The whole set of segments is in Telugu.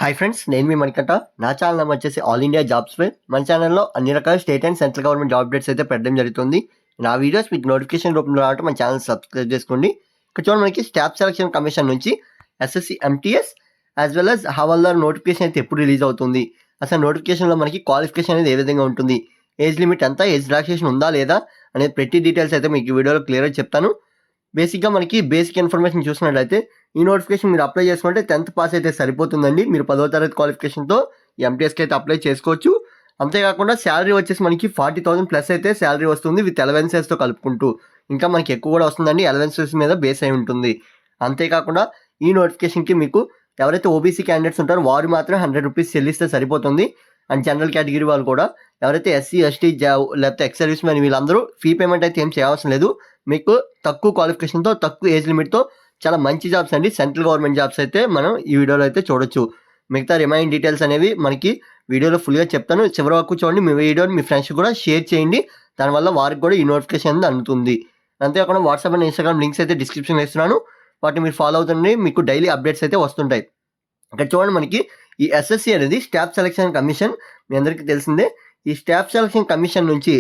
హాయ్ ఫ్రెండ్స్, నేను మీ మణికంఠ. నా ఛానల్ నెంబర్ వచ్చేసి ఆల్ ఇండియా జాబ్స్ ఫెయిర్. మన ఛానల్లో అన్ని రకాల state and central government job updates అయితే పెట్టడం జరుగుతుంది. నా వీడియోస్ మీకు నోటిఫికేషన్ రూపంలో రావడం మన ఛానల్ సబ్స్క్రైబ్ చేసుకోండి. ఇక్కడ చూడండి, మనకి స్టాఫ్ సెలక్షన్ కమిషన్ నుంచి SSC MTS as well as హవాల్దార్ నోటిఫికేషన్ అయితే ఎప్పుడు రిలీజ్ అవుతుంది, అసలు నోటిఫికేషన్లో మనకి క్వాలిఫికేషన్ అనేది ఏ విధంగా ఉంటుంది, ఏజ్ లిమిట్ ఎంత, ఏజ్ రిలాక్సేషన్ ఉందా లేదా అనేది ప్రతి డీటెయిల్స్ అయితే మీకు ఈ వీడియోలో క్లియర్గా చెప్తాను. బేసిక్గా మనకి బేసిక్ ఇన్ఫర్మేషన్ చూసినట్లయితే ఈ నోటిఫికేషన్ మీరు అప్లై చేసుకుంటే 10th పాస్ అయితే సరిపోతుందండి. మీరు 10వ తరగతి క్వాలిఫికేషన్తో ఎంటీఎస్కి అయితే అప్లై చేసుకోవచ్చు. అంతేకాకుండా శాలరీ వచ్చేసి మనకి 40,000 ప్లస్ అయితే శాలరీ వస్తుంది విత్ అలవెన్సెస్తో కలుపుకుంటూ. ఇంకా మనకి ఎక్కువ కూడా వస్తుందండి, అలవెన్సెస్ మీద బేస్ అయి ఉంటుంది. అంతేకాకుండా ఈ నోటిఫికేషన్కి మీకు ఎవరైతే ఓబీసీ క్యాండిడేట్స్ ఉంటారో వారు మాత్రం 100 రూపీస్ చెల్లిస్తే సరిపోతుంది. అండ్ జనరల్ కేటగిరీ వాళ్ళు కూడా, ఎవరైతే ఎస్సీ ఎస్టీ లేకపోతే ఎక్స్ సర్వీస్ మ్యాన్ వీళ్ళందరూ ఫీ పేమెంట్ అయితే ఏం చేయాల్సిన లేదు. మీకు తక్కువ క్వాలిఫికేషన్తో తక్కువ ఏజ్ లిమిట్తో చాలా మంచి జాబ్స్ అండి, సెంట్రల్ గవర్నమెంట్ జాబ్స్ అయితే మనం ఈ వీడియోలో అయితే చూడొచ్చు. మిగతా రిమైనింగ్ డీటెయిల్స్ అనేవి మనకి వీడియోలో ఫుల్గా చెప్తాను. చివరి వరకు చూడండి. మీ వీడియోని మీ ఫ్రెండ్స్ కూడా షేర్ చేయండి, దానివల్ల వారికి కూడా ఈ నోటిఫికేషన్ అనేది అందుతుంది. అంతేకాకుండా వాట్సాప్ అండ్ ఇన్స్టాగ్రామ్ లింక్స్ అయితే డిస్క్రిప్షన్లో ఇస్తున్నాను, వాటిని మీరు ఫాలో అవుతుండండి, మీకు డైలీ అప్డేట్స్ అయితే వస్తుంటాయి. ఇక్కడ చూడండి, మనకి ఈ ఎస్ఎస్సి అనేది స్టాఫ్ సెలక్షన్ కమిషన్ మీ అందరికీ తెలిసిందే. ఈ స్టాఫ్ సెలక్షన్ కమిషన్ నుంచి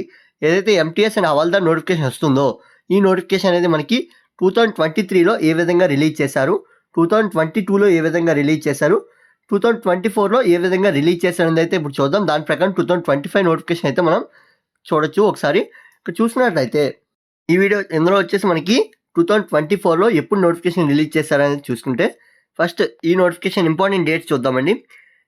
ఏదైతే ఎంటీఎస్ అండ్ హవాల్దార్ నోటిఫికేషన్ వస్తుందో, ఈ నోటిఫికేషన్ అనేది మనకి 2023లో ఏ విధంగా రిలీజ్ చేశారు, 2022లో ఏ విధంగా రిలీజ్ చేశారు, 2024లో ఏ విధంగా రిలీజ్ చేశారనేది అయితే ఇప్పుడు చూద్దాం. దాని ప్రకారం 2025 నోటిఫికేషన్ అయితే మనం చూడొచ్చు. ఒకసారి ఇక్కడ చూసినట్లయితే ఈ వీడియో ఇందులో వచ్చేసి మనకి 2024లో ఎప్పుడు నోటిఫికేషన్ రిలీజ్ చేశారనేది చూసుకుంటే, ఫస్ట్ ఈ నోటిఫికేషన్ ఇంపార్టెంట్ డేట్స్ చూద్దామండి.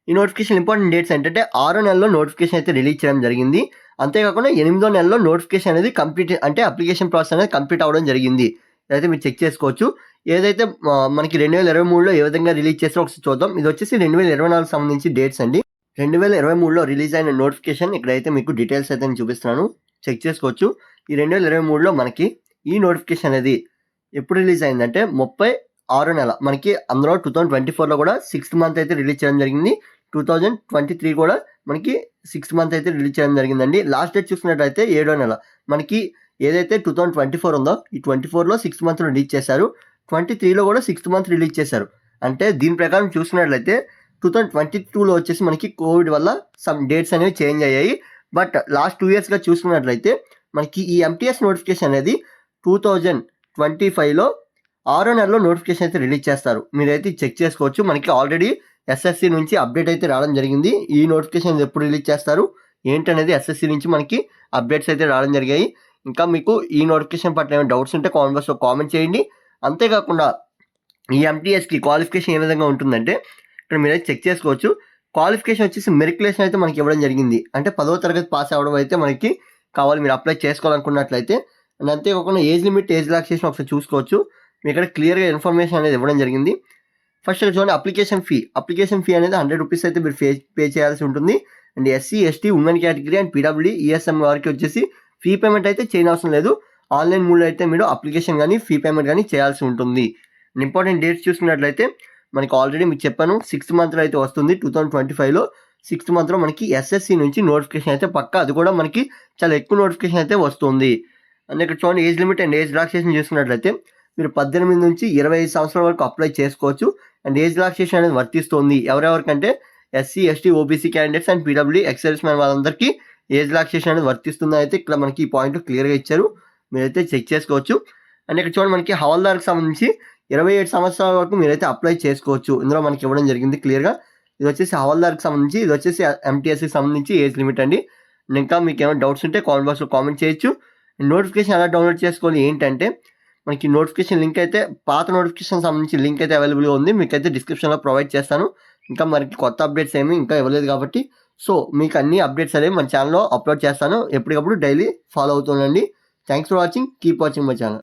ఈ నోటిఫికేషన్ ఇంపార్టెంట్ డేట్స్ ఏంటంటే 6వ నెలలో నోటిఫికేషన్ అయితే రిలీజ్ చేయడం జరిగింది. అంతేకాకుండా 8వ నెలలో నోటిఫికేషన్ అనేది కంప్లీట్, అంటే అప్లికేషన్ ప్రాసెస్ అనేది కంప్లీట్ అవ్వడం జరిగింది. ఇదైతే మీరు చెక్ చేసుకోవచ్చు. ఏదైతే మనకి 2023లో ఏ విధంగా రిలీజ్ చేస్తారో ఒకసారి చూద్దాం. ఇది వచ్చేసి 2024 సంబంధించి డేట్స్ అండి. 2023లో రిలీజ్ అయిన నోటిఫికేషన్ ఇక్కడైతే మీకు డీటెయిల్స్ అయితే నేను చూపిస్తున్నాను, చెక్ చేసుకోవచ్చు. ఈ 2023లో మనకి ఈ నోటిఫికేషన్ అనేది ఎప్పుడు రిలీజ్ అయిందంటే 36వ నెల. మనకి అందులో 2024లో కూడా 6th మంత్ అయితే రిలీజ్ చేయడం జరిగింది. 2023 కూడా మనకి 6th మంత్ అయితే రిలీజ్ చేయడం జరిగిందండి. లాస్ట్ డేట్ చూసినట్లయితే 7వ నెల. మనకి ఏదైతే 2024 ఉందో ఈ 24లో 6th మంత్ రిలీజ్ చేశారు, 23లో కూడా 6th మంత్ రిలీజ్ చేశారు. అంటే దీని ప్రకారం చూసినట్లయితే 2022లో వచ్చేసి మనకి కోవిడ్ వల్ల సమ్ డేట్స్ అనేవి చేంజ్ అయ్యాయి. బట్ లాస్ట్ 2 ఇయర్స్గా చూసుకున్నట్లయితే మనకి ఈ ఎంటీఎస్ నోటిఫికేషన్ అనేది 2025లో 6వ నెలలో నోటిఫికేషన్ అయితే రిలీజ్ చేస్తారు. మీరైతే చెక్ చేసుకోవచ్చు. మనకి ఆల్రెడీ ఎస్ఎస్సి నుంచి అప్డేట్ అయితే రావడం జరిగింది. ఈ నోటిఫికేషన్ ఎప్పుడు రిలీజ్ చేస్తారు ఏంటనేది ఎస్ఎస్సి నుంచి మనకి అప్డేట్స్ అయితే రావడం జరిగాయి. ఇంకా మీకు ఈ నోటిఫికేషన్ పట్ల ఏమైనా డౌట్స్ ఉంటే కామెంట్ బాక్స్లో కామెంట్ చేయండి. అంతేకాకుండా ఈ ఎంటీఎస్కి క్వాలిఫికేషన్ ఏ విధంగా ఉంటుందంటే ఇక్కడ మీరైతే చెక్ చేసుకోవచ్చు. క్వాలిఫికేషన్ వచ్చేసి మెరికులేషన్ అయితే మనకి ఇవ్వడం జరిగింది. అంటే 10వ తరగతి పాస్ అవ్వడం అయితే మనకి కావాలి, మీరు అప్లై చేసుకోవాలనుకున్నట్లయితే. అండ్ అంతేకాకుండా ఏజ్ లిమిట్, ఏజ్ రిలాక్సేషన్ ఒకసారి చూసుకోవచ్చు. మీ ఇక్కడ క్లియర్గా ఇన్ఫర్మేషన్ అనేది ఇవ్వడం జరిగింది. ఫస్ట్ చూడండి, అప్లికేషన్ ఫీ అనేది 100 రూపీస్ అయితే మీరు పే చేయాల్సి ఉంటుంది. And SC ST women category and PWD ESM వారికి వచ్చేసి ఫీ పేమెంట్ అయితే చేయనవసరం లేదు. ఆన్లైన్ మూడ్లో అయితే మీరు అప్లికేషన్ కానీ ఫీ పేమెంట్ కానీ చేయాల్సి ఉంటుంది. ఇంపార్టెంట్ డేట్స్ చూసుకున్నట్లయితే మనకి ఆల్రెడీ మీకు చెప్పాను, 6th మంత్లో అయితే వస్తుంది. 2025లో 6th మంత్లో మనకి ఎస్ఎస్సి నుంచి నోటిఫికేషన్ అయితే పక్కా, అది కూడా మనకి చాలా ఎక్కువ నోటిఫికేషన్ అయితే వస్తుంది. అండ్ ఇక్కడ చూడండి, age limit and age relaxation చూసుకున్నట్లయితే మీరు 18 నుంచి 25 సంవత్సరాల వరకు అప్లై చేసుకోవచ్చు. అండ్ ఏజ్ రిలాక్సేషన్ అనేది వర్తిస్తుంది ఎవరెవరికంటే SC ST OBC candidates and PWD ex serviceman వాళ్ళందరికీ ఏజ్ రిలాక్సేషన్ అనేది వర్తిస్తుంది. అయితే ఇక్కడ మనకి ఈ పాయింట్ క్లియర్గా ఇచ్చారు, మీరైతే చెక్ చేసుకోవచ్చు. అండ్ ఇక్కడ చూడండి, మనకి హవాల్దార్కి సంబంధించి 27 సంవత్సరాల వరకు మీరైతే అప్లై చేసుకోవచ్చు. ఇందులో మనకి ఇవ్వడం జరిగింది క్లియర్గా. ఇది వచ్చేసి హవాల్దార్కి సంబంధించి, ఇది వచ్చేసి ఎంటీఎస్కి సంబంధించి ఏజ్ లిమిట్ అండి. ఇంకా మీకు ఏమైనా డౌట్స్ ఉంటే కామెంట్ బాక్స్లో కామెంట్ చేయొచ్చు. నోటిఫికేషన్ ఎలా డౌన్లోడ్ చేసుకోవాలి ఏంటంటే మనకి నోటిఫికేషన్ లింక్ అయితే, పాత నోటిఫికేషన్ సంబంధించి లింక్ అయితే అవైలబుల్గా ఉంది, మీకైతే డిస్క్రిప్షన్లో ప్రొవైడ్ చేస్తాను. ఇంకా మనకి కొత్త అప్డేట్స్ ఏమీ ఇంకా ఇవ్వలేదు కాబట్టి, సో మీకు అన్ని అప్డేట్స్ అనేవి మన ఛానల్లో అప్లోడ్ చేస్తాను. ఎప్పటికప్పుడు డైలీ ఫాలో అవుతుండండి. Thanks for watching, keep watching my channel.